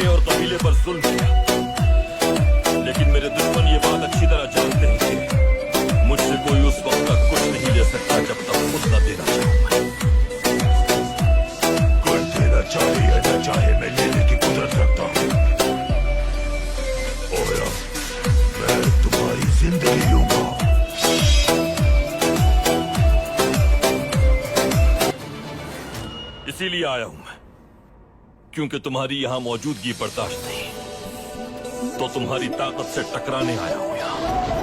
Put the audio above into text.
इलाके और कबीले पर जुल्म किया, लेकिन मेरे दुश्मन ये बात अच्छी तरह जानते हैं कि मुझसे कोई उस वक्त तक कुछ नहीं ले सकता जब तक खुद न देना चाहूं मैं। कोई देना चाहे या न चाहे मैं लेने की कुदरत रखता हूँ। और अब मैं तुम्हारी जिंदगी लूंगा। इसीलिए आया हूं मैं, क्योंकि तुम्हारी यहां मौजूदगी बर्दाश्त नहीं, तो तुम्हारी ताकत से टकराने आया हूं यहां।